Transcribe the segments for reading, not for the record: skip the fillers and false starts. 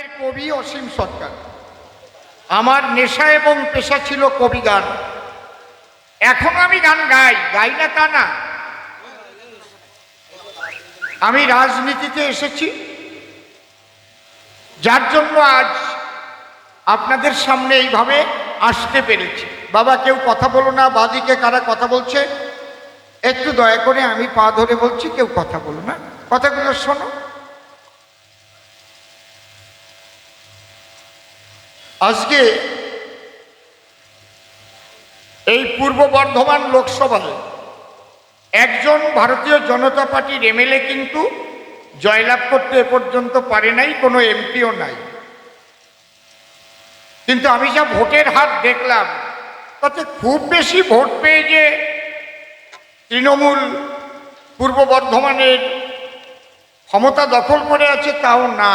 গ্রামের কবি অসীম সরকার। আমার নেশা এবং পেশা ছিল কবি গান। এখন আমি গান গাই না তা না। আমি রাজনীতিতে এসেছি, যার জন্য আজ আপনাদের সামনে এইভাবে আসতে পেরেছি। বাবা কেউ কথা বলো না, বাদিকে কারা কথা বলছে একটু দয়া করে, আমি পা ধরে বলছি, কেউ কথা বলো না, কথাগুলো শোনো। আজকে এই পূর্ব বর্ধমান লোকসভায় একজন ভারতীয় জনতা পার্টির এমএলএ কিন্তু জয়লাভ করতে এ পর্যন্ত পারে নাই, কোনো এমপিও নাই। কিন্তু আমি যা ভোটের হার দেখলাম তাতে খুব বেশি ভোট পেয়ে যে তৃণমূল পূর্ব বর্ধমানের ক্ষমতা দখল করে আছে তাও না,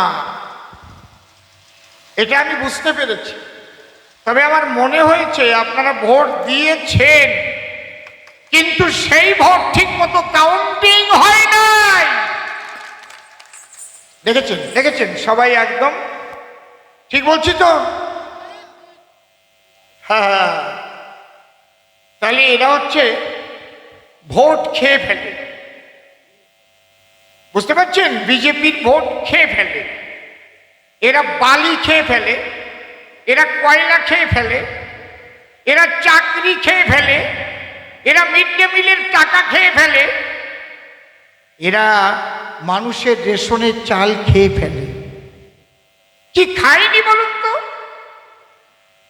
এটা আমি বুঝতে পেরেছি। তবে আমার মনে হয়েছে আপনারা ভোট দিয়েছেন, কিন্তু সেই ভোট ঠিক মতো কাউন্টিং হয় নাই। দেখেছেন সবাই একদম ঠিক বলছি তো? হ্যাঁ, তাহলে এরা হচ্ছে ভোট খেয়ে ফেলে, বুঝতে পারছেন? বিজেপির ভোট খেয়ে ফেলে, এরা বালি খেয়ে ফেলে, এরা কয়লা খেয়ে ফেলে, এরা চাকরি খেয়ে ফেলে, এরা মিড ডে মিলের টাকা খেয়ে ফেলে, এরা মানুষের রেশনের চাল খেয়ে ফেলে। কি খায়নি বলুন তো?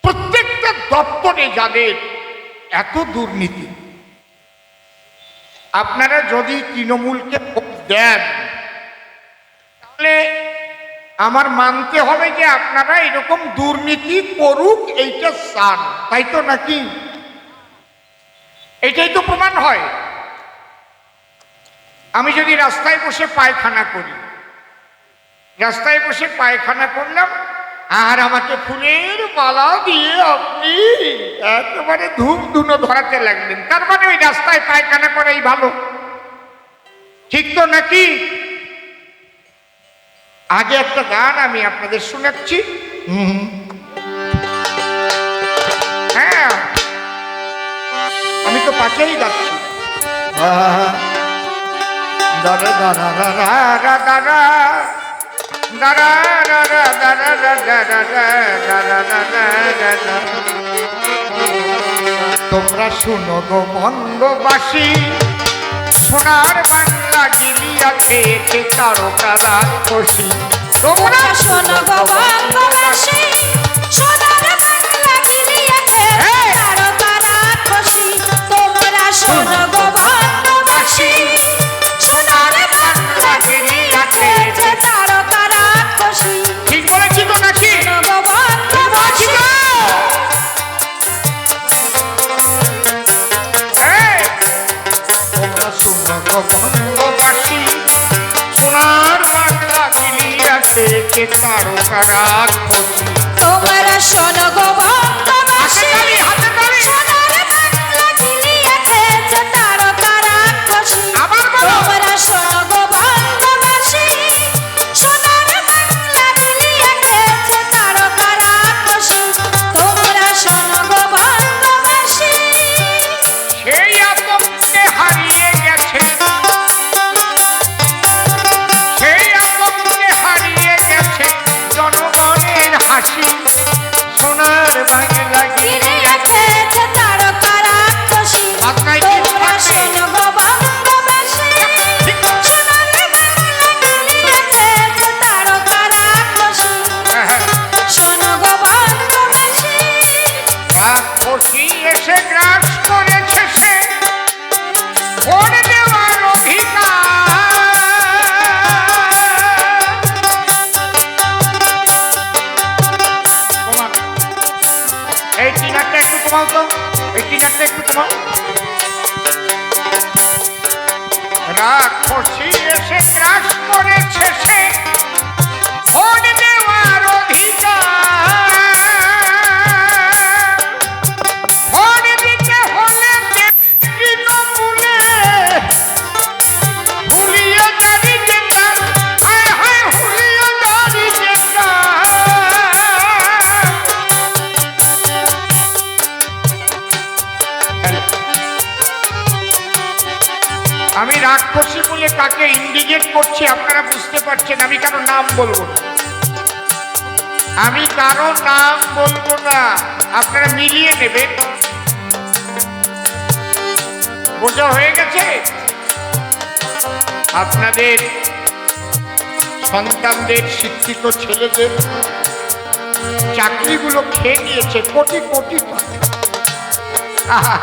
প্রত্যেকটা দপ্তরে যাদের এত দুর্নীতি, আপনারা যদি তৃণমূলকে ভোট দেন তাহলে আমার মানতে হবে যে আপনারা এরকম দুর্নীতি করুক এইটা চান, তাই তো নাকি? এটাই তো প্রমাণ হয়। আমি যদি রাস্তায় বসে পায়খানা করি, রাস্তায় বসে পায়খানা করলাম, আর আমাকে ফুলের মালা দিয়ে আপনি একেবারে ধূপ ধুনো ধরাতে লাগলেন, তার মানে ওই রাস্তায় পায়খানা করাই ভালো, ঠিক তো নাকি? আগে একটা গান আমি আপনাদের শোনাচ্ছি। হ্যাঁ, আমি তো পাশেই যাচ্ছি। দাদা দাদা দাদা দাদা তোমরা শুনো গো বঙ্গবাসী, সোনার বাংলা গিলিয়া খেয়েছে তারকা রাক্ষসী। তোমরা শোনো গো বঙ্গবাসী, সোনার বাংলা গিলিয়া খেয়েছে তারকা রাক্ষসী। তোমরা শোনো গো বঙ্গবাসী, সোনার বাংলা গিলিয়া খেয়েছে তারকা রাক্ষসী। ঠিক বলেছি তো নাকি? শোনো গো বঙ্গবাসী, তোমরা শুনো গো বঙ্গবাসী, সোনার বাংলা গিলিয়া খেয়েছে তারকা রাক্ষসী। তোমরা শোনো গো বঙ্গবাসী, সোনার বাংলা গিলিয়া খেয়েছে তারকা রাক্ষসী। তোমরা শোনো গো বঙ্গবাসী, সোনার বাংলা গিলিয়া খেয়েছে তারকা রাক্ষসী। তোমরা শোনো গো বঙ্গবাসী, সেই আতঙ্কে হারিয়ে গেছে, সেই আতঙ্কে হারিয়ে গেছে জনগণের হাসি। সোনার বাংলা গিলিয়া খেয়েছে তারকা রাক্ষসী। তোমরা শোনো গো বঙ্গবাসী, সোনার বাংলা গিলিয়া খেয়েছে তারকা রাক্ষসী। শোনো গো বঙ্গবাসী, রাক্ষসী এসে গ্রাস করেছে সে ভোট দেওয়ার অধিকার। এই টিনারটা একটু কমাও তো, এই টিনারটা একটু কমাও। রাক্ষসী এসে গ্রাস করেছে সে ভোট দেওয়ার অধিকার। ভোট দিতে হলে তৃণমূলে হুলিয়া দাঁড়ি যেতাম, হায় হায় হুলিয়া দাঁড়ি যেতাম। রাক্ষসী বলে কাকে ইন্ডিকেট করছি আপনারা বুঝতে পারছেন। আমি কারো নাম বলবো না, আমি কারো নাম বলবো না, আপনারা মিলিয়ে নেবেন। বোঝা হয়ে গেছে? আপনাদের সন্তানদের, শিক্ষিত ছেলেদের চাকরিগুলো খেয়ে নিয়েছে কোটি কোটি টাকা। আহা,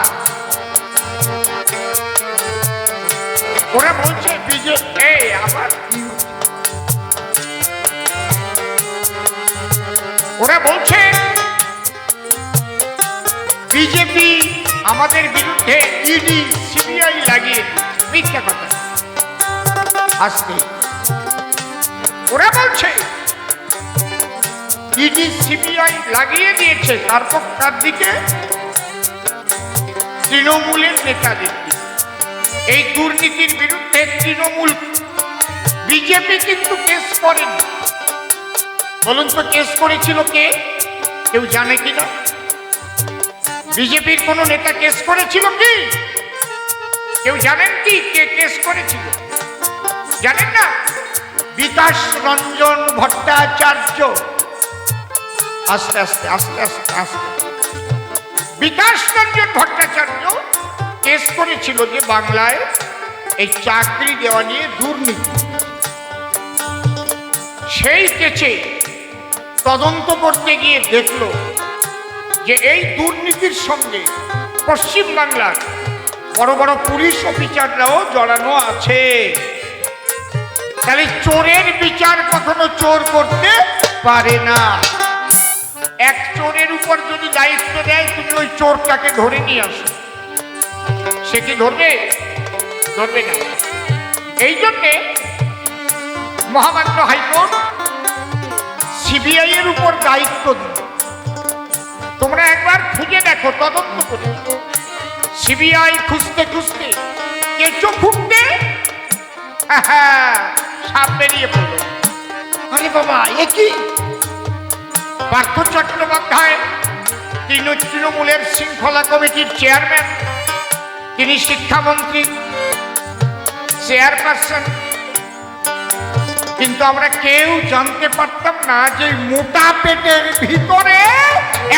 ওরা বলছে বিজেপি আবার কি হচ্ছে? ওরা বলছে বিজেপি আমাদের বিরুদ্ধে ইডি সিবিআই লাগিয়ে মিথ্যা কথা। আজকে ওরা বলছে ইডি সিবিআই লাগিয়ে দিয়েছে তার দিকে তৃণমূলের নেতাদের। এই দুর্নীতির বিরুদ্ধে তৃণমূল, বিজেপি কিন্তু কেস করেনি। বলুন তো কেস করেছিল কে? কেউ জানে কিনা? বিজেপির কোন নেতা কেস করেছিল কি? কেউ জানেন কি কে কেস করেছিল? জানেন না? বিকাশ রঞ্জন ভট্টাচার্য। আস্তে আস্তে আস্তে আস্তে আস্তে বিকাশ রঞ্জন ভট্টাচার্য কেস করেছিল যে বাংলায় এই চাকরি দেওয়া নিয়ে দুর্নীতি। সেই কেসে তদন্ত করতে গিয়ে দেখলো যে এই দুর্নীতির সঙ্গে পশ্চিম বাংলার বড় বড় পুলিশ অফিসাররাও জড়ানো আছে। তাহলে চোরের বিচার কখনো চোর করতে পারে না। এক চোরের উপর যদি দায়িত্ব দেয় তুমি ওই চোরটাকে ধরে নিয়ে আসো, সে কি ধরবে? ধরবে না। এই জন্যে মহামান্য হাইকোর্ট সিবিআই এর উপর দায়িত্ব দিল। তোমরা একবার খুঁজে দেখো, তদন্ত করে। সিবিআই খুঁজতে খুঁজতে কেঁচো খুঁজতে সাপ বেরিয়ে পড়ল। আরে বাবা, এ কি? পার্থ চট্টোপাধ্যায় তিনি তৃণমূলের শৃঙ্খলা কমিটির চেয়ারম্যান, তিনি শিক্ষামন্ত্রী, চেয়ারপারসন, কিন্তু আমরা কেউ জানতে পারতাম না যে মোটা পেটের ভিতরে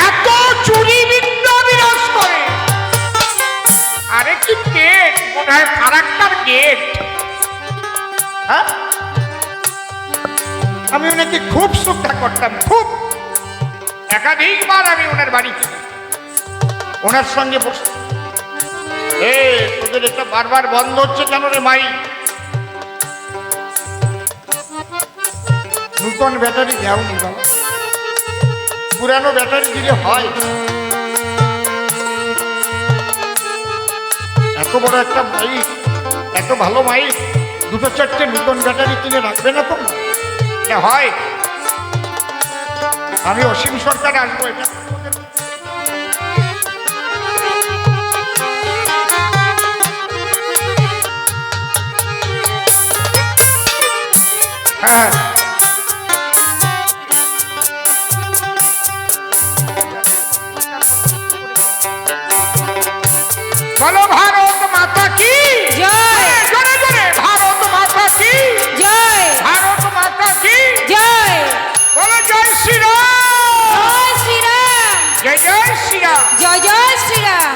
এত চুরি বিদ্যা বিরাজ করে। আরে কি গেট, মনে হয় ফারাক্কার গেট। হ্যাঁ, আমি ওনাকে খুব শ্রদ্ধা করতাম, খুব। একাধিকবার আমি ওনার বাড়িতে ওনার সঙ্গে বসতাম। তোদের এটা বারবার বন্ধ হচ্ছে কেন রে মাই? নূতন ব্যাটারি দেওনি বাবা, পুরানো ব্যাটারি দিলে হয়? এত বড় একটা মাইক, এত ভালো মাইক, দুটো চারটে নূতন ব্যাটারি কিনে রাখবে না তোমরা? এটা হয়? আমি অসীম সরকার আসবো, এটা হ্যাঁ। বলো ভারত মাতা কি জয়। জোরে জোরে ভারত মাতা কি জয়। ভারত মাতা কি জয়। বলো জয় শ্রীরাম। জয় শ্রীরাম। জয় জয় শ্রীরাম। জয় জয় শ্রীরাম।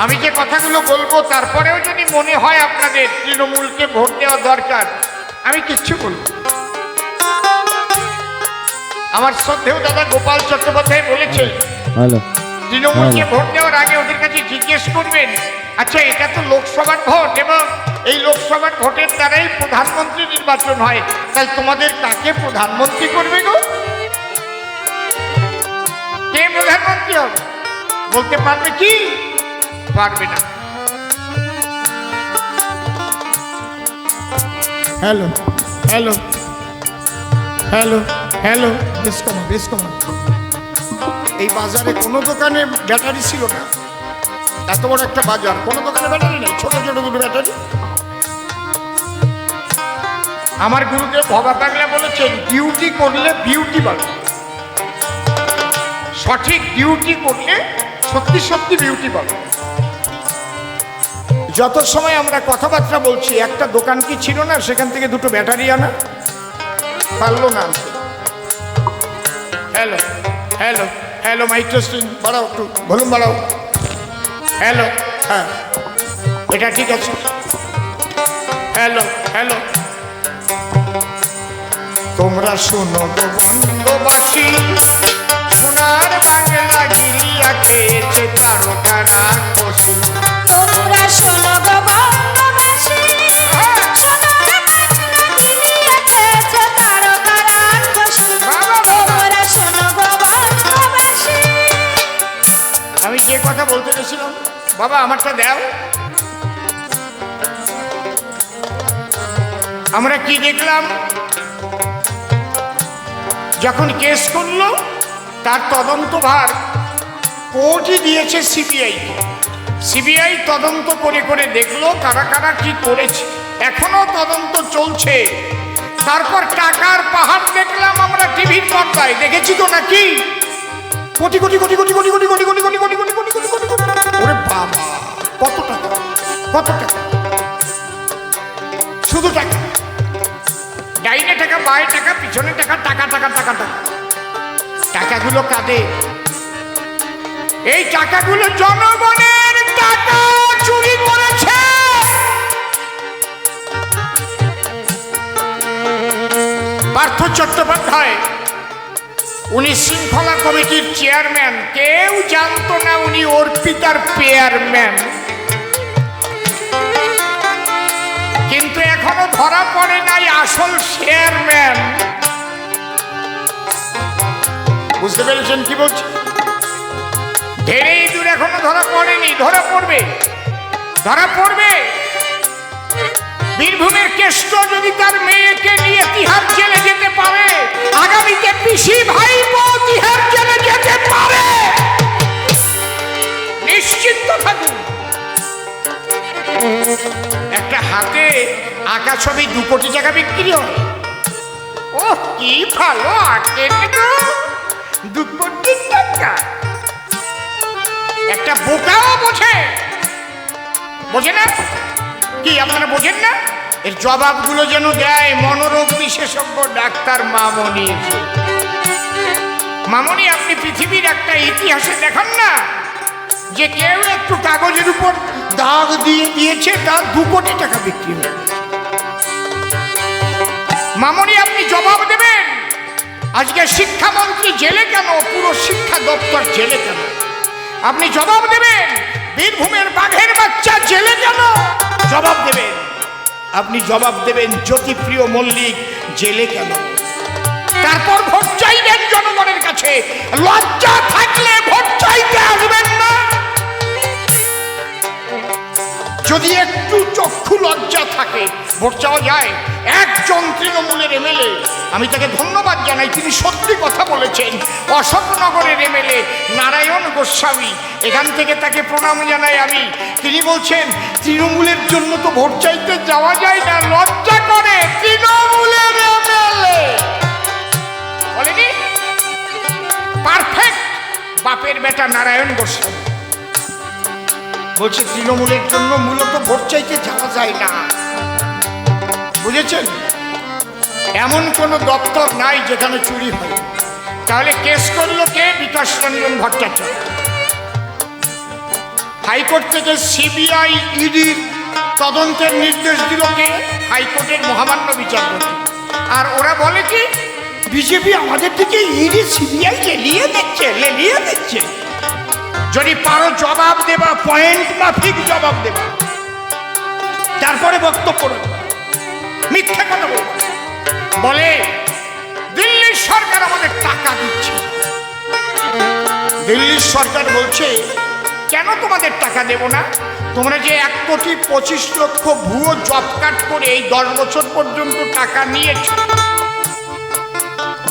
আমি যে কথাগুলো বলবো তারপরেও যদি মনে হয় আপনাদের তৃণমূলকে ভোট দেওয়া দরকার, আমি কিচ্ছু বলবো। আমার শ্রদ্ধেয় দাদা গোপাল চট্টোপাধ্যায় বলেছে তৃণমূলকে ভোট দেওয়ার আগে ওদের কাছে জিজ্ঞেস করবেন, আচ্ছা এটা তো লোকসভার ভোট এবং এই লোকসভার ভোটের দ্বারাই প্রধানমন্ত্রী নির্বাচন হয়, তাই তোমাদের কাকে প্রধানমন্ত্রী করবে গো? কে প্রধানমন্ত্রী হবে? বলতে পারবে কি? পারবে না। হ্যালো হ্যালো হ্যালো হ্যালো, বেশ কমা বেশ কমা। এই বাজারে কোনো দোকানে ব্যাটারি ছিল না, এত বড় একটা বাজার, কোনো দোকানে ব্যাটারি নেই, ছোট ছোট দুটো ব্যাটারি। আমার গুরুদেব ভবা পাগলা বলেছেন, ডিউটি করলে বিউটি বাড়ে। সঠিক ডিউটি করলে সত্যি সত্যি বিউটি বাড়ে। যত সময় আমরা কথাবার্তা বলছি একটা দোকান কি ছিল না, সেখান থেকে দুটো ব্যাটারি আনা পারলো না আনতে। Hello hello hello, mic testing, বাড়াও একটু ভলিউম বাড়াও। হ্যালো, হ্যাঁ এটা ঠিক আছে। হ্যালো হ্যালো, তোমরা শোনো গো বঙ্গবাসী, সোনার বাংলা গিলিয়া খেয়েছে তারকারা খুশি। তোমরা শোনো গো বঙ্গবাসী, সোনার বাংলা গিলিয়ে খেয়েছে তারকারা খুশি। তোমরা শোনো গো বঙ্গবাসী। আমি যে কথা বলতে গেছিলাম, বাবা আমারটা দাও। আমরা কি দেখলাম, যখন কেস করলো তার তদন্তভার কোর্টই দিয়েছে সিবিআই। সিবিআই তদন্ত করে করে দেখলো কারা কারা কি করেছে, এখনো তদন্ত চলছে। তারপর টাকার পাহাড় দেখলাম আমরা টিভির পর্দায়, দেখেছি তো নাকি? কোটি কোটি কোটি কোটি কোটি কোটি কোটি কোটি কোটি কোটি কোটি কোটি কোটি কোটি কোটি। ওরে বাবা, কত টাকা, কত টাকা, শুধু টাকা, ডাইনে টাকা, বাঁয়ে টাকা, পিছনে টাকা, টাকা টাকা টাকা টাকা। টাকাগুলো কাঁদে, এই টাকাগুলো জনগণের টাকা চুরি করেছে। পার্থ চট্টোপাধ্যায়, উনি শৃঙ্খলা কমিটির চেয়ারম্যান, কেউ জানতো না উনি অর্পিতার পেয়ারম্যান। কিন্তু এখনো ধরা পড়ে নাই আসল চেয়ারম্যান। বুঝতে পেরেছেন কি বলছি? ঢেরেই দূর এখনো ধরা পড়েনি, ধরা পড়বে, ধরা পড়বে। বীরভূমের কেষ্ট যদি তার মেয়েকে নিয়ে তিহার জেলে যেতে পারে, আগামীতে পিসি ভাইপো তিহার জেলে যেতে পারে, নিশ্চিন্ত থাকুন। একটা হাতে আঁকা ছবি 2 কোটি টাকা বিক্রি হয়। ও কি ভালো আঁকেন গো, 2 কোটি টাকা। একটা বোকাও বোঝে, বোঝে না কি? আপনারা বোঝেন না? এর জবাবগুলো যেন দেয় মনোরোগ বিশেষজ্ঞ ডাক্তার মামনি। মামনি, আপনি পৃথিবীর একটা ইতিহাসে দেখান না যে কেউ একটু কাগজের উপর দাগ দিয়ে দিয়েছে, তার 2 কোটি টাকা বিক্রি হয়ে গেছে। মামনি, আপনি জবাব দেবেন। আজকে শিক্ষামন্ত্রী জেলে কেন, পুরো শিক্ষা দপ্তর জেলে কেন? আপনি জবাব দেবেন। বীরভূমের বাঘের বাচ্চা জেলে কেন? জবাব দেবেন। আপনি জবাব দেবেন। জ্যোতিপ্রিয় মল্লিক জেলে কেন? তারপর ভোট চাইবেন জনগণের কাছে। লজ্জা থাকলে ভোট চাইতে আসবেন না। যদি একটু চক্ষু লজ্জা থাকে ভোট চাওয়া যায়। একজন তৃণমূলের এমএলএ, আমি তাকে ধন্যবাদ জানাই, তিনি সত্যি কথা বলেছেন। অশোকনগরের এমএলএ নারায়ণ গোস্বামী, এখান থেকে তাকে প্রণাম জানাই আমি। তিনি বলছেন তৃণমূলের জন্য তো ভোট চাইতে যাওয়া যায় না, লজ্জা করে। তৃণমূলের এমএলএ বলেনি, পারফেক্ট বাপের বেটা নারায়ণ গোস্বামী বলছে তৃণমূলের জন্য মূলত ভোট চাইতে যাওয়া যায় না। বুঝেছেন? এমন কোনো দপ্তর নাই যেখানে চুরি হয়। তাহলে কেস করলো কে? বিকাশ রঞ্জন ভট্টাচার্য। হাইকোর্ট থেকে সিবিআই ইডির তদন্তের নির্দেশ দিল কে? হাইকোর্টের মহামান্য বিচারপতি। আর ওরা বলে কি বিজেপি আমাদের থেকে ইডি সিবিআই লেলিয়ে দিচ্ছে। যদি পারো জবাব দেবা, পয়েন্ট মাফিক জবাব দেবা, তারপরে বক্তব্য রাখবা। মিথ্যা কথা বলবো। বলে দিল্লির সরকার আমাদের টাকা দিচ্ছে। দিল্লির সরকার বলছে কেন তোমাদের টাকা দেব না? তোমরা যে 1,25,00,000 ভুয়ো জব কার্ড করে এই 10 বছর পর্যন্ত টাকা নিয়েছ।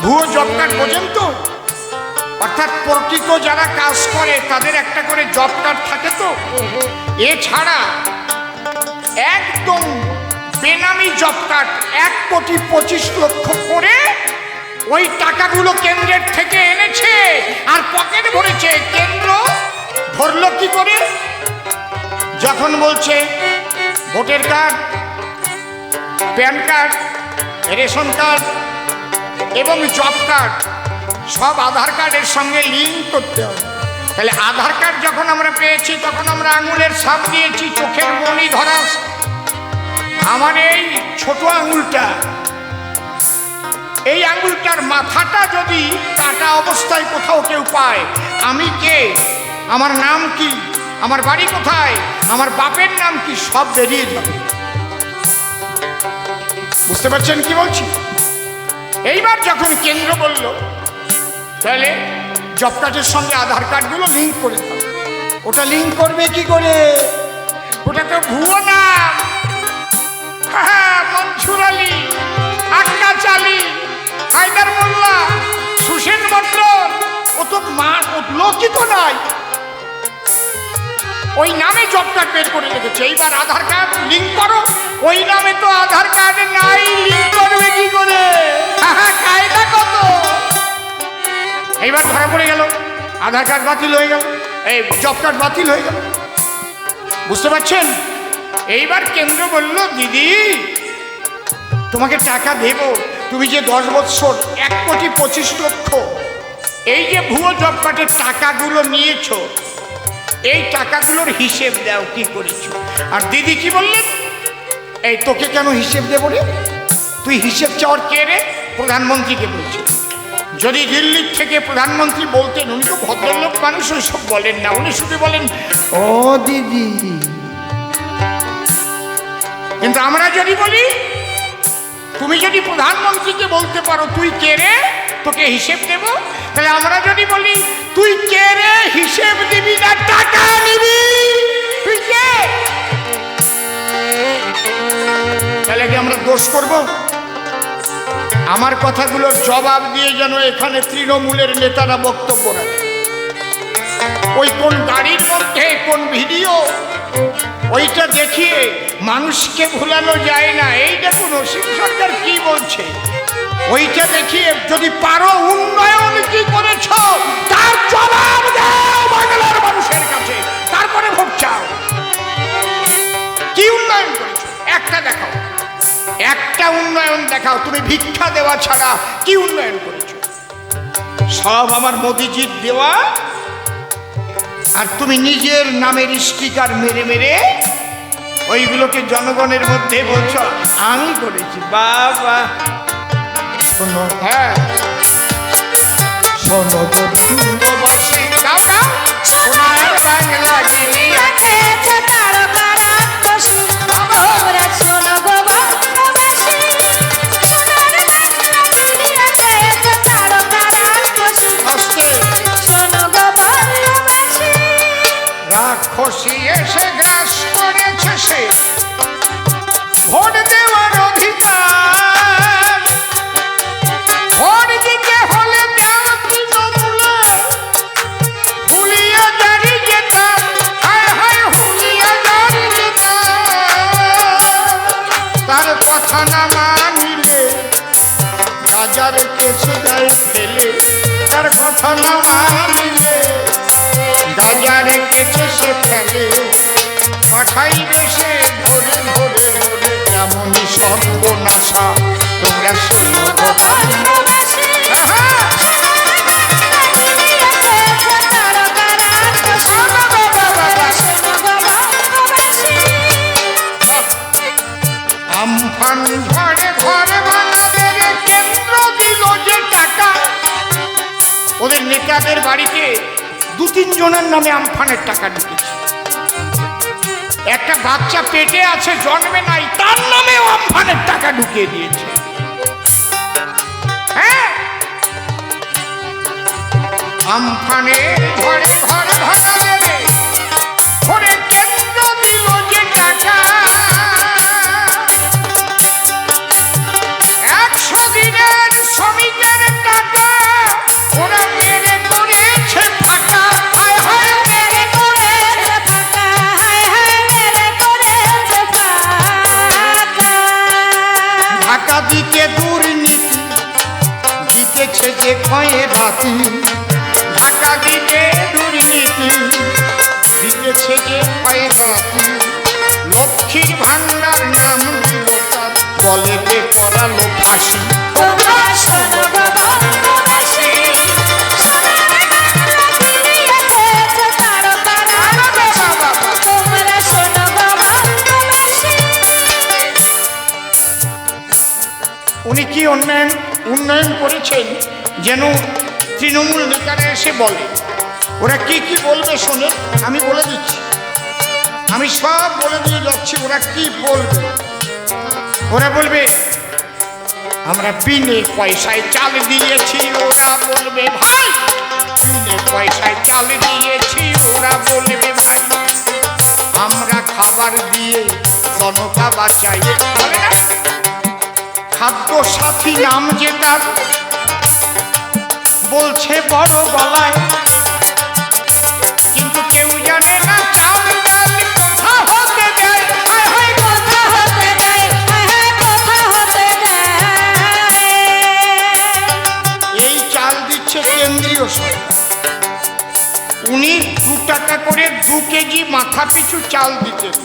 ভুয়ো জব কার্ড বোঝেন তো? অর্থাৎ প্রকৃত যারা কাজ করে তাদের একটা করে জব কার্ড থাকে তো। এছাড়া একদম বেনামি জব কার্ড 1,25,00,000 করে ওই টাকাগুলো কেন্দ্রের থেকে এনেছে আর পকেট ভরেছে। কেন্দ্র ধরলো কি করে? যখন বলছে voter card, pan card, ration card এবং জব কার্ড সব আধার কার্ডের সঙ্গে লিঙ্ক করতে হবে। তাহলে আধার কার্ড যখন আমরা পেয়েছি তখন আমরা আঙুলের ছাপ দিয়েছি, চোখের মনি ধরা। আমার এই ছোট আঙুলটা, এই আঙুলটার মাথাটা যদি কাটা অবস্থায় কোথাও কেউ পায়, আমি কে, আমার নাম কি, আমার বাড়ি কোথায়, আমার বাপের নাম কি, সব বেরিয়ে যাবে। বুঝতে পারছেন কি বলছি? এইবার যখন কেন্দ্র বলল তাহলে জব কার্ডের সঙ্গে আধার কার্ডগুলো লিঙ্ক করে দাও, ওটা লিঙ্ক করবে কি করে? ওটা তো ভুয়ো নাম। হ্যাঁ, মনসুর আলী, আক্কাস আলী, হায়দার মোল্লা, সুসেন মন্ডল, ও তো লোকিত নাই, ওই নামে জব কার্ড বের করে রেখেছে। এইবার আধার কার্ড লিঙ্ক করো, ওই নামে তো আধার কার্ড নাই, লিঙ্ক করবে কি করে? কায়দা কত! এইবার ধরা পড়ে গেল, আধার কার্ড বাতিল হয়ে গেল, এই জব কার্ড বাতিল হয়ে গেল। বুঝতে পারছেন? এইবার কেন্দ্র বলল, দিদি তোমাকে টাকা দেব, তুমি যে 10 বছর 1,25,00,000 এই যে ভুয়ো জব কার্ডের টাকাগুলো নিয়েছো, এই টাকাগুলোর হিসেব দাও, কি করেছো। আর দিদি কি বললেন, এই তোকে কেন হিসেব দেবো রে, তুই হিসেব চাওয়ার কে রে? প্রধানমন্ত্রীকে বলছে। যদি দিল্লির থেকে প্রধানমন্ত্রী বলতেন, উনি তো ভদ্রলোক মানুষ, ওইসব বলেন না, উনি শুধু বলেন ও দিদি। কিন্তু আমরা যদি বলি, তুমি যদি প্রধানমন্ত্রীকে বলতে পারো তুই কে রে, তোকে হিসেব দেব, তাহলে আমরা যদি বলি তুই কে রে, হিসেব দিবি না টাকা নিবি, তুই কে, তাহলে কি আমরা দোষ করব? আমার কথাগুলোর জবাব দিয়ে যেন এখানে তৃণমূলের নেতারা বক্তব্য রাখে। ওই কোন গাড়ির মধ্যে কোন ভিডিও, ওইটা দেখিয়ে মানুষকে ভুলানো যায় না। এই দেখুন অসীম সরকার কি বলছে, ওইটা দেখিয়ে যদি পারো উন্নয়ন কি করেছ তার জবাব দাও বাংলার মানুষের কাছে, তারপরে ভোট চাও। কি উন্নয়ন করেছো একটা দেখাও, একটা উন্নয়ন দেখাও। তুমি ভিক্ষা দেওয়া ছাড়া কি উন্নয়ন করেছো? সব আমার মোদিজির দেওয়া, আর তুমি নিজের নামের স্টিকার মেরে মেরে ওইগুলোকে জনগণের মধ্যে বলছো আমি করেছি। বাবা শোনো, হ্যাঁ শোনো বন্ধুবাসী, গাও গাও, সোনার বাংলা গিয়ে রেখেছে তারকারা বসে, তোমরা শোনো গো বঙ্গবাসী, সোনার বাংলা গিয়ে রেখেছে তারকারা বসে, আস্তে শোনো গো বঙ্গবাসী। রাক্ষসী এসে গ্রাস করেছে সে ভোট দেওয়ার অধিকার, ভোট দিতে হলে দেওয়া তৃণমূলে, হুলিয়া জারি যেতাম, হায় হায় হুলিয়া জারি যেতাম। তার কথা না মানিলে রাজার কেছে গায়ে ফেলে, তার কথা না মানিলে রাজার কেছে সে ফেলে, পাঠাইবে সে ধরে ধরে ধরে, এমনই সর্বনাশা তোমরা শোনো গো বঙ্গবাসী, হ্যাঁ, সোনার বাংলা গিয়ে রেখেছে তারকারা বসে, শোনো গো বঙ্গবাসী। আমফান ঝড়ে ঘর বানাদের কেন্দ্র দিল যে টাকা, ওদের নেতাদের বাড়িতে 2-3 জনের নামে আমফানের টাকা ঢুকেছে। একটা বাচ্চা পেটে আছে, জন্মে নাই, তার নামেও আমফানের টাকা ঢুকিয়ে দিয়েছে। হ্যাঁ, আমফানের ঝড়ে ঘর ভাঙা দেবে, ঘরে কেন্দ্র দিল যে টাকা, 100 দিনের শ্রমিকের টাকা ওরা মেরে করেছে ফাঁকা। হায় হায় মেরে করেছে ফাঁকা, হায় হায় মেরে করেছে ফাঁকা। ঢাকা দিতে দুর্নীতি জিতেছে যে ক্ষয়ে রাতি, ঢাকা দিতে দুর্নীতি জিতেছে যে ক্ষয়ে রাতি, লক্ষ্মীর ভান্ডার নাম দিল তার, বলেতে করালো ফাঁসি। তোমরা শোনো গো বঙ্গবাসী, সোনার বাংলা ফিরিয়েছে তারকারা। তোমরা শোনো গো বঙ্গবাসী। উনি কি উন্নয়ন করেছেন যেন তৃণমূল নেতারা এসে বলে। ওরা কি কি বলবে শোনে, আমি বলে দিচ্ছি, আমি সব বলে দিয়ে যাচ্ছি ওরা কি বলবে। ওরা বলবে আমরা বিনে পয়সায় চাল দিয়েছি, ওরা বলবে ভাই বিনে পয়সায় চাল দিয়েছি, ওরা বলবে ভাই আমরা খাবার দিয়ে জনতা বাঁচাই। বলে না খাদ্য সাথী নাম যে তার, বলছে বড় গলায়, কিন্তু কেউ জানে না চাল ডাল কোথা হতে দেয়। হায় হায় কোথা হতে দেয়, কোথা হতে দেয়। এই চাল দিচ্ছে কেন্দ্রীয় সরকার। উনি 2 টাকা করে 2 কেজি মাথা পিছু চাল দিতেন,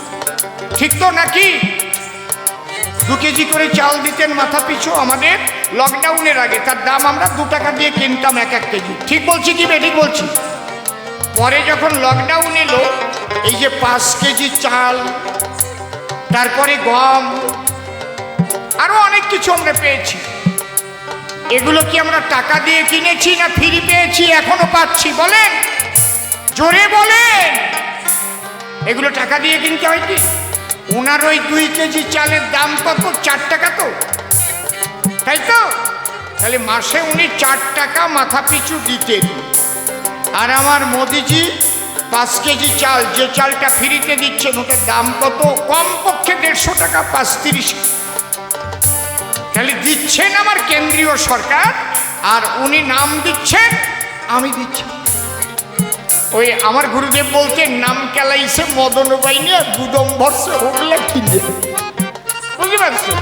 ঠিক তো নাকি? 2 কেজি করে চাল দিতেন মাথা পিছু আমাদের লকডাউনের আগে। তার দাম আমরা 2 টাকা দিয়ে কিনতাম এক কেজি। ঠিক বলছি কি বেঠিক বলছি? পরে যখন লকডাউন এলো, এই যে 5 কেজি চাল, তারপরে গম, আরো অনেক কিছু আমরা পেয়েছি। এগুলো কি আমরা টাকা দিয়ে কিনেছি না ফ্রি পেয়েছি? এখনো পাচ্ছি, বলেন জোরে বলেন। এগুলো টাকা দিয়ে কিনতে হয় কি? ওনার ওই 2 কেজি চালের দাম কত? 4 টাকা তো, তাই তো? তাহলে মাসে উনি 4 টাকা মাথা পিছু দিতেন। আর আমার মোদিজি 5 কেজি চাল, যে চালটা ফ্রিতে দিচ্ছেন ওটার দাম কত? কমপক্ষে 150 টাকা, 35। তাহলে দিচ্ছেন আমার কেন্দ্রীয় সরকার, আর উনি নাম দিচ্ছেন, আমি দিচ্ছি। ওই আমার গুরুদেব বলতেন নাম কেলাইছে মদন বাইনে গুদম ভরসে হোগলা কিনে। বুঝতে পারছো?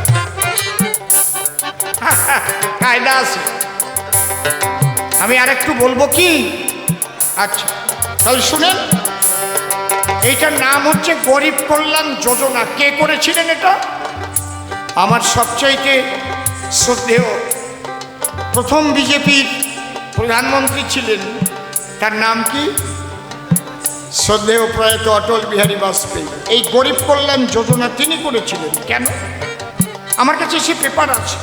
কায়দা আছে। আমি আর একটু বলবো কি? আচ্ছা তাহলে শুনেন, এইটার নাম হচ্ছে গরিব কল্যাণ যোজনা। কে করেছিলেন এটা? আমার সবচাইতে শ্রদ্ধেয় প্রথম বিজেপির প্রধানমন্ত্রী ছিলেন, তার নাম কি? শ্রদ্ধেয় প্রয়াত অটল বিহারী বাজপেয়ী। এই গরিব কল্যাণ যোজনা তিনি করেছিলেন। কেন? আমার কাছে সে পেপার আছে,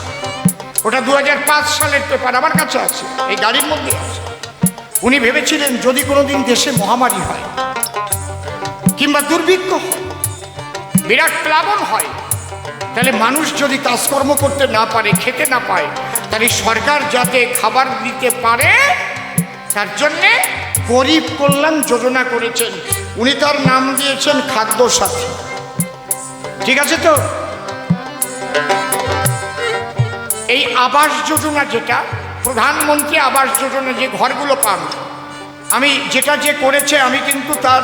ওটা 2005 সালের পেপার আমার কাছে আছে, এই গাড়ির মধ্যে আছে। উনি ভেবেছিলেন যদি কোনোদিন দেশে মহামারী হয় কিংবা দুর্ভিক্ষ হয়, বিরাট প্লাবন হয়, তাহলে মানুষ যদি কাজকর্ম করতে না পারে, খেতে না পায়, তাহলে সরকার যাতে খাবার দিতে পারে তার জন্যে গরিব কল্যাণ যোজনা করেছেন। উনি তার নাম দিয়েছেন খাদ্য সাথী। ঠিক আছে তো? এই আবাস যোজনা, যেটা প্রধানমন্ত্রী আবাস যোজনা, যে ঘরগুলো পান, আমি যেটা যে করেছে আমি কিন্তু তার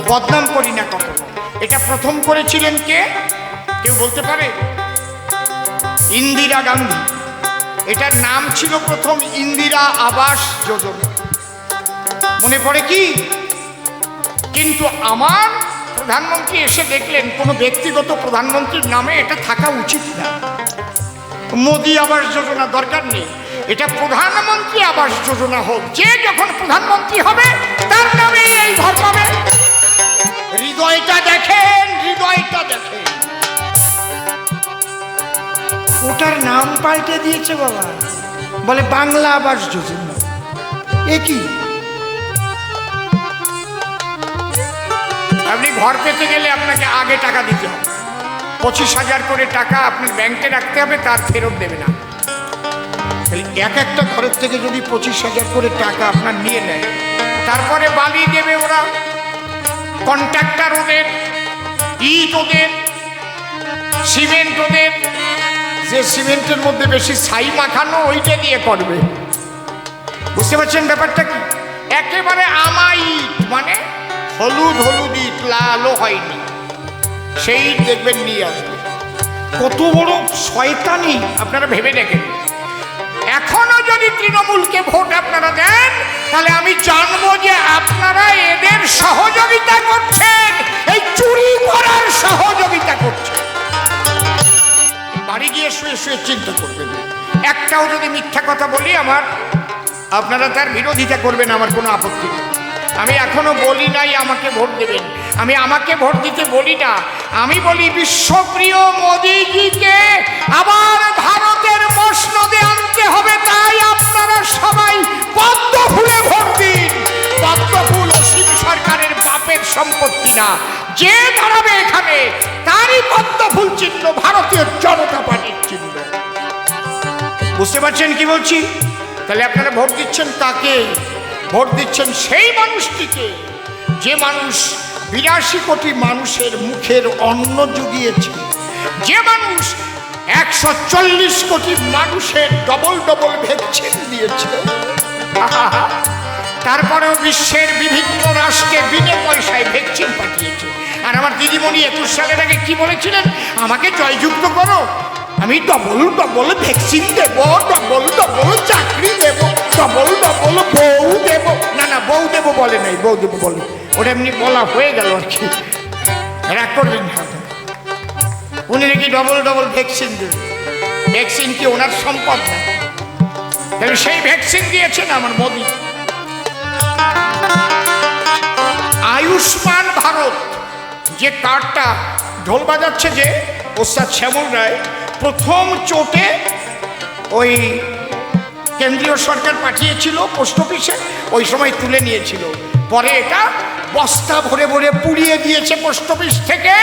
বদনাম করি না কখনো। এটা প্রথম করেছিলেন কে? কেউ বলতে পারে? ইন্দিরা গান্ধী। এটার নাম ছিল প্রথম ইন্দিরা আবাস যোজনা, মনে পড়ে কি? কিন্তু আমার প্রধানমন্ত্রী এসে দেখলেন কোনো ব্যক্তিগত প্রধানমন্ত্রীর নামে এটা থাকা উচিত না। মোদি আবাস যোজনা দরকার নেই, এটা প্রধানমন্ত্রী আবাস যোজনা হোক। যে যখন প্রধানমন্ত্রী হবে তার নামে এই ঘর পাবে। হৃদয়টা দেখেন, হৃদয়টা দেখেন। ওটার নাম পাল্টে দিয়েছে বাবা, বলে বাংলা আবাস যোজনা। এ কি? আপনি ঘর পেতে গেলে আপনাকে আগে টাকা দিতে হবে, 25,000 করে টাকা আপনার ব্যাংকে রাখতে হবে, তার ফেরত দেবে না। এক একটা ঘরের থেকে যদি 25,000 করে টাকা আপনার নিয়ে নেয়, তারপরে বালি দেবে ওরা, কন্ট্রাক্টর ওদের, ইট ওদের, সিমেন্ট ওদের। যে সিমেন্টের মধ্যে বেশি ছাই মাখানো ওইটা দিয়ে করবে। বুঝতে পারছেন ব্যাপারটা কি? একেবারে আমা ইট, মানে হলুদ হলুদ ইট, লালও হয়নি, সেই ইট দেখবেন নিয়ে আসবে। কত বড় শয়তানি আপনারা ভেবে দেখেন। এখনো যদি তৃণমূলকে ভোট আপনারা দেন, তাহলে আমি জানবো যে আপনারা এদের সহযোগিতা করছেন, এই চুরি করার সহযোগিতা শুয়ে শুয়ে চিন্তা করবেন। একটাও যদি মিথ্যা কথা বলি আপনারা তার বিরোধিতা করবেন, আমার কোনো আপত্তি নেই। আমি এখনো বলি নাই আমাকে ভোট দেবেন, আমি আমাকে ভোট দিতে বলি না, আমি বলি বিশ্বপ্রিয় মোদিজিকে আবার ভারতের মসনদে আনতে হবে। তাই আপনারা সবাই পদ্ম ফুলে ভোট দিন। পদ্ম ফুল অসীম সরকারের বাপের সম্পত্তি না, যে দাঁড়াবে এখানে তারই পদ্ম ফুল চিহ্ন ভারতীয় জনতা পার্টির চিহ্ন। বুঝতে পারছেন কি বলছি? তাহলে আপনারা ভোট দিচ্ছেন কাকে? ভোট দিচ্ছেন সেই মানুষটিকে যে মানুষ 82 কোটি মানুষের মুখের অন্ন জুগিয়েছে, যে মানুষ 140 কোটি মানুষের ডবল ডবল ভ্যাকসিন দিয়েছে, তারপরেও বিশ্বের বিভিন্ন রাষ্ট্রে বিনা পয়সায় ভ্যাকসিন পাঠিয়েছে। আর আমার দিদিমণি 21 সালের আগে কি বলেছিলেন? আমাকে জয়যুক্ত করো, আমি ডবল ডবল ভ্যাকসিন দেব, ডবল ডবল চাকরি দেব, ডবল ডবল বউ দেব। না না, বউ দেব বলে নাই, বউ দেব বলে, ওটা এমনি বলা হয়ে গেল আর কি, রাগ করবেন না। উনি নাকি ডবল ডবল ভ্যাকসিন দেবেন। ভ্যাকসিন কি ওনার সম্পদ না? তাহলে সেই ভ্যাকসিন দিয়েছেন আমার মোদি। আয়ুষ্মান ভারত যে কার্ডটা ঢোল বাজাচ্ছে, যে ওস্তাদ শ্যামল রায় প্রথম চোটে ওই কেন্দ্রীয় সরকার পাঠিয়েছিল পোস্ট অফিসে, ওই সময় তুলে নিয়েছিল, পরে এটা বস্তা ভরে ভরে পুড়িয়ে দিয়েছে পোস্ট অফিস থেকে।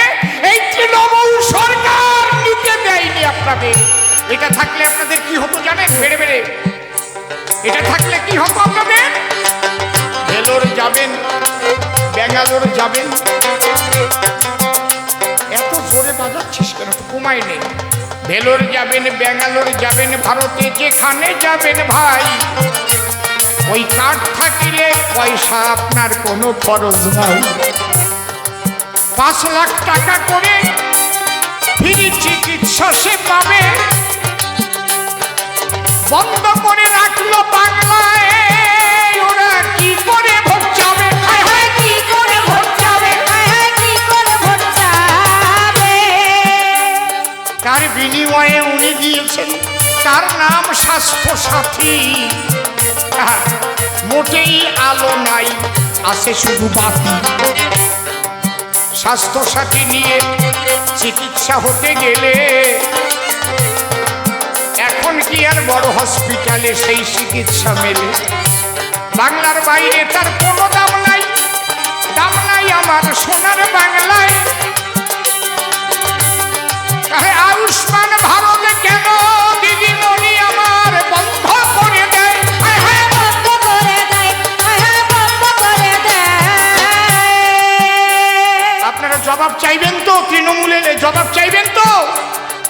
এই তৃণমূল সরকার নিতে দেয়নি আপনাদের। এটা থাকলে আপনাদের কি হতো জানেন? বেড়ে বেড়ে এটা থাকলে কি হতো আপনাদের? ভেলোর যাবেন, ব্যাঙ্গালোর যাবেন। এত জোরে বাজাচ্ছিস কেন? তো কমাই নেই। ভেলোর যাবেন, ব্যাঙ্গালোর যাবেন, ভারতে যেখানে যাবেন ভাই, ওই কার্ড থাকলে পয়সা আপনার কোনো খরচ নাই। 5 লাখ টাকা করে ফ্রি চিকিৎসা সে পাবে। বন্ধ করে রাখলো বাংলায়, ওরা কি করে ভোট যাবে? কি করে ভোট যাবে? কি করে ভোট যাবে? তার বিনিময়ে উনি দিয়েছেন, তার নাম স্বাস্থ্য সাথী। মোটেই আলো নাই, আছে শুধু বাতি। স্বাস্থ্য সাথী নিয়ে চিকিৎসা হতে গেলে এখন কি আর বড় হসপিটালে সেই চিকিৎসা মেলে? বাংলার বাইরে তার কোনো দাম নাই, দাম নাই আমার সোনার বাংলায়। আয়ুষ্মান ভারত কেন দিদিমণি আমার বন্ধ করে দেয়? বন্ধ করে দেয়, বন্ধ করে দেয়। আপনারা জবাব চাইবেন তো? তৃণমূলের জবাব চাইবেন তো?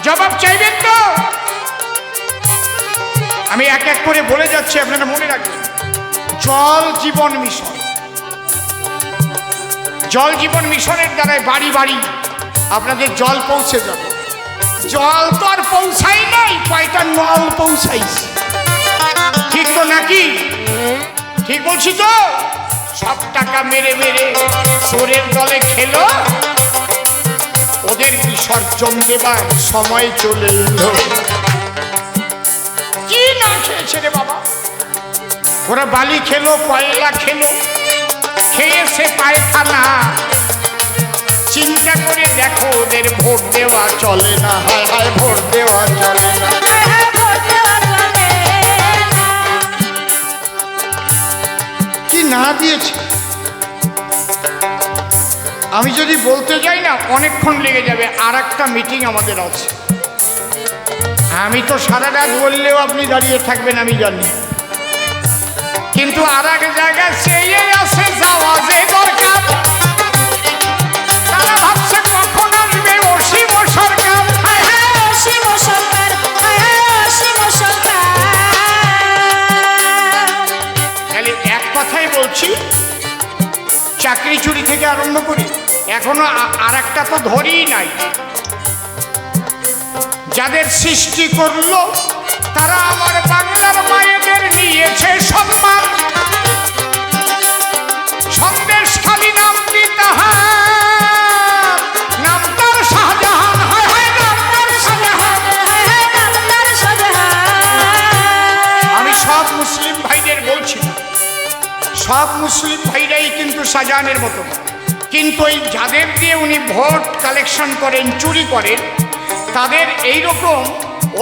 জবাব চাইবেন তো? আমি এক এক করে বলে যাচ্ছি, আপনারা মনে রাখবেন। জল জীবন মিশন, জল জীবন মিশনের দ্বারাই বাড়ি বাড়ি আপনাদের জল পৌঁছে যাবে। জল তো আর পৌঁছাই নাই, কয়টা নল পৌঁছাইছে, ঠিক তো নাকি? ঠিক বলছি তো? সব টাকা মেরে মেরে চোরের দলে খেলো, ওদের বিসর্জন দেবার সময় চলে এলো। কি না খেয়েছে রে বাবা? ওরা বালি খেলো, কয়লা খেলো, খেয়েছে পায়খানা। চিন্তা করে দেখো, ওদের ভোট দেওয়া চলে না। হায় হায়, ভোট দেওয়া চলে না। ভোট দেওয়া চলে না। কি না দিয়েছে আমি যদি বলতে যাই না অনেকক্ষণ লেগে যাবে। আর একটা মিটিং আমাদের আছে, আমি তো সারা রাত বললেও আপনি দাঁড়িয়ে থাকবেন আমি জানি, কিন্তু আর এক জায়গায় চেয়ে আছে যাওয়া যে দরকার। তারা ভাবছে কখন আসবে অসীম সরকার। অসীম সরকার, অসীম সরকার। তাহলে এক কথাই বলছি, চাকরি চুরি থেকে আরম্ভ করি এখনো আর একটা তো ধরেই নাই। যাদের সৃষ্টি করলো তারা আমার বাংলার মায়েদের নিয়েছে সম্মান। সন্দেশ খালি নামটি তাহার, নাম তার শাহজাহান। হয় হয়, নাম তার শাহজাহান। ভাইদের বলছি না, সব মুসলিম ভাইরাই কিন্তু শাহজাহানের মতো না। কিন্তু এই যাদের দিয়ে উনি ভোট কালেকশন করেন, চুরি করেন, তাদের এই রকম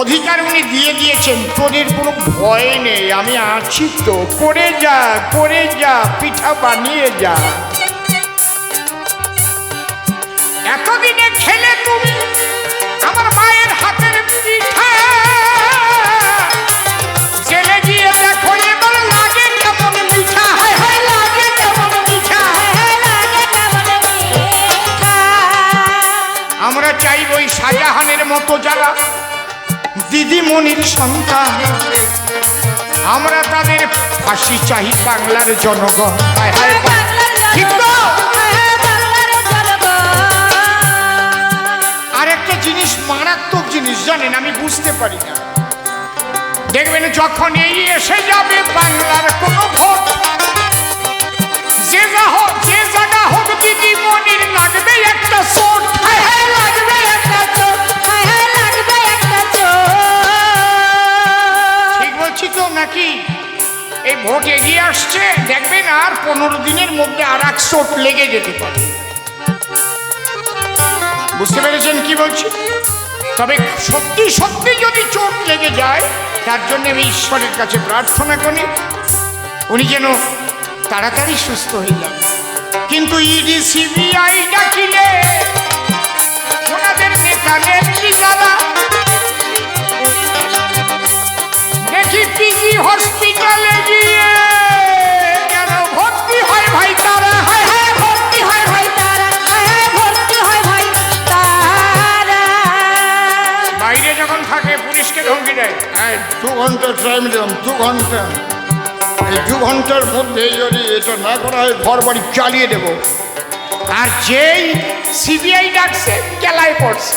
অধিকার উনি দিয়ে দিয়েছেন, তোদের কোনো ভয় নেই, আমি আছি তো, করে যা পিঠা বানিয়ে যা। এতদিনে খেলে তুমি আমার মায়ের হাতের পিঠা, জেলে গিয়ে দেখো এবার লাগে কেমন মিঠা, হায় হায় লাগে কেমন মিঠা। আমরা চাইব ওই শাহজাহানের মতো যারা দিদিমণির সন্তান, আমরা তাদের ফাঁসি চাই বাংলার জনগণ। হায় হায়, ঠিক তো? আর একটা জিনিস, মারাত্মক জিনিস জানেন, আমি বুঝতে পারি না, দেখবেন যখন এই এসে যাবে বাংলার কোনো ভোট, যে জায়গা হোক দিদিমণির লাগবে একটা চোট, লাগবে একটা চোট, লাগবে একটা চোট। ঠিক বলছি তো নাকি? এই ভোট এগিয়ে আসছে, দেখবেন আর 15 দিনের মধ্যে আর এক চোট লেগে যেতে পারে। বুঝতে পেরেছেন কি বলছি? তবে সত্যি সত্যি যদি চোট লেগে যায়, তার জন্য আমি ঈশ্বরের কাছে প্রার্থনা করি উনি যেন তাড়াতাড়ি সুস্থ হয়ে যান। কিন্তু ইডি সিবিআই ডাকিলে ওনাদের নেতা নেত্রী যারা, দেখি পিজি হসপিটালে গিয়ে কেন ভর্তি হয় ভাই তারা, হায় হায় ভর্তি হয় ভাই তারা, হায় হায় ভর্তি হয় ভাই তারা। বাইরে যখন থাকে পুলিশকে ধমকি দেয়, 2 ঘন্টা টাইম দিলাম, 2 ঘন্টা, এই 2 ঘন্টার মধ্যে যদি এটা না করা হয় ঘর বাড়ি চালিয়ে দেব। আর যেই সিবিআই ডাকছে কেলায় পড়ছে,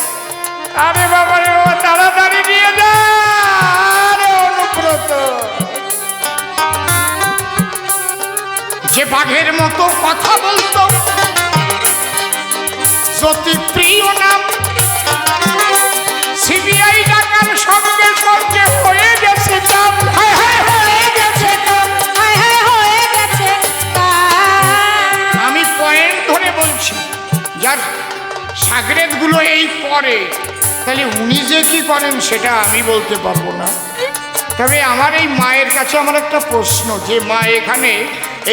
আরে বাবা রে বাবা, তাড়াতাড়ি নিয়ে যা। আরে অনুব্রত যে বাঘের মতো কথা বলতো, জ্যোতিপ্রিয় নাম, সিবিআই ডাকার সঙ্গে সঙ্গে হয়ে গেছে কাম, হায় হায় হয়ে গেছে কাম, হায় হায় হয়ে গেছে কাম। আমি পয়েন্ট ধরে বলছি, যার সাগরেদ গুলো এই পরে, তাহলে উনি যে কি করেন সেটা আমি বলতে পারবো না। তবে আমার এই মায়ের কাছে আমার একটা প্রশ্ন, যে মা এখানে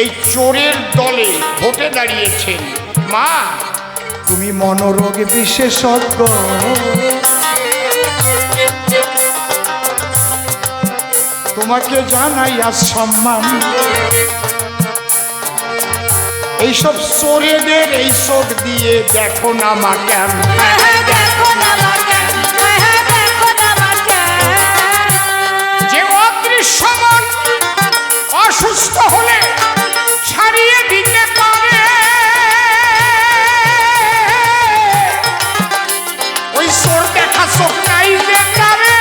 এই চোরের দলে ভোটে দাঁড়িয়েছেন, মা তুমি মনোরোগ বিশেষজ্ঞ, তোমাকে জানাই আজ সম্মান। এইসব চোরেদের এই চোখ দিয়ে দেখো না মা কেন, যে অদৃশ্যমান অসুস্থ হলে ছাড়িয়ে দিতে পারে, ওই চোর দেখা চোখ নাই যে কারে,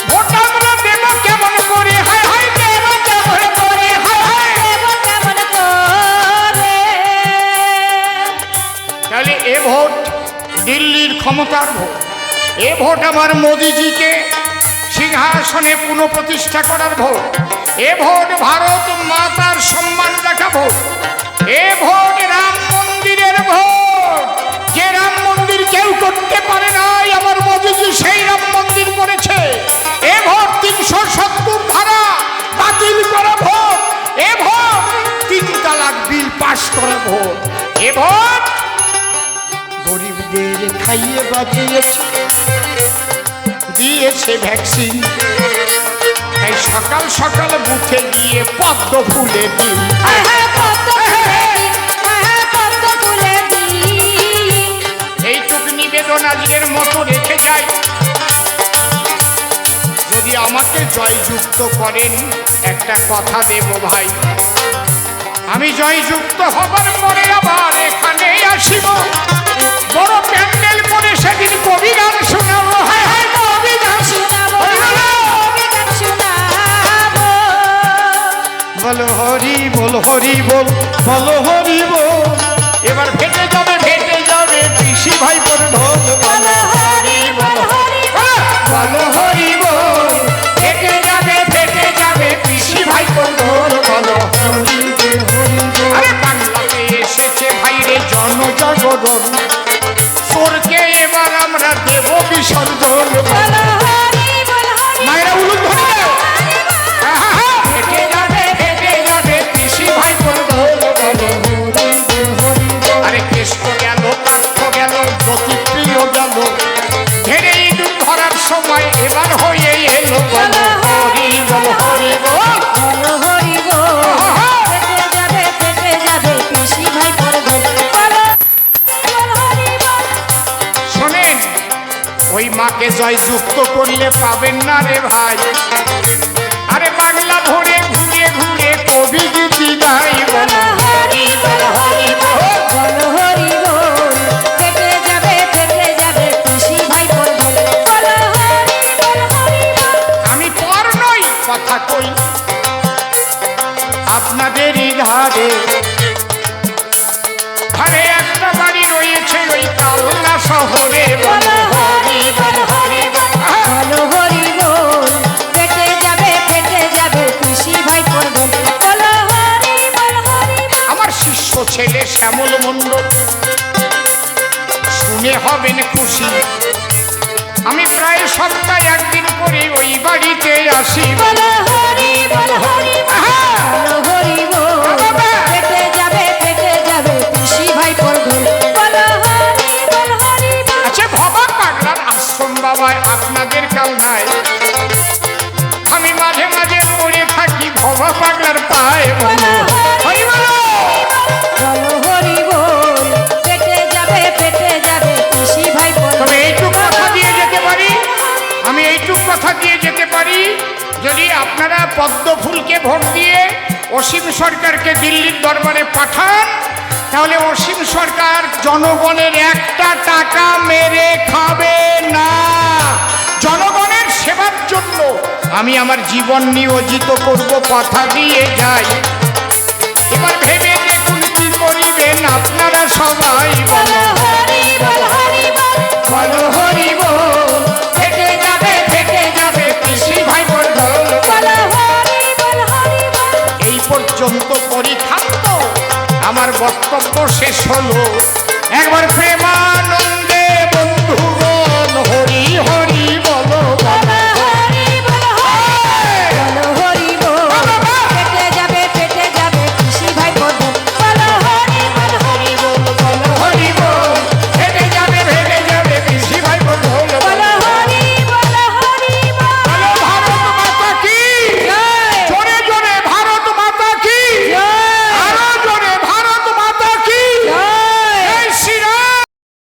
ভোট আমরা দেব কেমন করে, হায় হায় দেব কেমন করে, হায় হায় দেব কেমন করে। তাহলে এ ভোট দিল্লির ক্ষমতার ভোট, এ ভোট আমার মোদিজিকে সিংহাসনে পুনঃপ্রতিষ্ঠা করার ভোট, এ ভোট ভারত মাতার সম্মান রাখা ভোট, এ ভোট রাম মন্দিরের ভোট। যে রাম মন্দির কেউ করতে পারে নাই, আমার মোদিজি সেই রাম মন্দির করেছে। এ ভোট 370 ধারা বাতিল করা ভোট, এ ভোট 3 তালাক বিল পাশ করা ভোট, এ ভোট গরিবদের খাইয়ে বাঁচিয়েছে, দিয়েছে ভ্যাকসিন। তাই সকাল সকাল বুথে গিয়ে পদ্ম ফুলে দিন, এইটুক নিবেদন আজকের মতো রেখে যাই। যদি আমাকে জয়যুক্ত করেন, একটা কথা দেব ভাই, আমি জয়যুক্ত হবার পরে আবার এখানে আসিব, বড় প্যান্ডেল করে সেদিন কবি গান শোনাবো, হায় হায় কবি গান শোনাবো, বলো হরি বল হরি বল, বলো হরি বল। এবার ভেটে যাবে পিসি ভাই পর ঢোল, বলো হরি বল, বলো হরি বল। ভেটে যাবে পিসি ভাই জয়যুক্ত করলে পাবেন না রে ভাই। আরে বাংলা ধরে ঘুরে ঘুরে কবি গীতি গাই বলো হরি বল হরি বল বল হরি বল কেটে যাবে খুশি ভাই বল বল হরি বল হরি বল। আমি পর নই কথা কই আপনাদেরই ধারে ধারে একটা বাড়ি রয়েছে ওই কালনা শহরে বল হরি বল হরি বল বল হরি বল কেটে যাবে খুশি ভাই বল বল হরি বল হরি বল। আমার শিষ্য ছেলে শ্যামল মণ্ডল শুনে হবেন খুশি আমি প্রায় সপ্তাহে একদিন করে ওই বাড়িতে আসি বল হরি বল হরি বল হরি বল কেটে যাবে খুশি ভাই বল বল হরি বল হরি বল। আচ্ছা ভবা পাগলার আশ্রম বাবায় আপনাদের কালনায় আমি মাঝে মাঝে পড়ে থাকি ভবা পাগলার পায়ে বল হরি বলো। বল হরি বল কেটে যাবে খুশি ভাই বল। তবে এইটুক কথা দিয়ে যেতে পারি আমি এইটুক কথা দিয়ে যেতে পারি যদি আপনারা পদ্ম ফুলকে ভোট দিয়ে অসীম সরকারকে দিল্লির দরবারে পাঠান তাহলে অসীম সরকার জনগণের একটা টাকা মেরে খাবে না। জনগণের সেবার জন্য আমি আমার জীবন নিয়োজিত করব কথা দিয়ে যাই। এবার ভেবে দেখুন কি করিবেন আপনারা সবাই বল হরি বল হরি বল বলো হরি বল থেকে যাবে কৃষি ভাই বল বল হরি বল হরি বল। এই পর্যন্ত পরিখান্ত আমার বক্তব্য শেষ হলো। একবার প্রেমা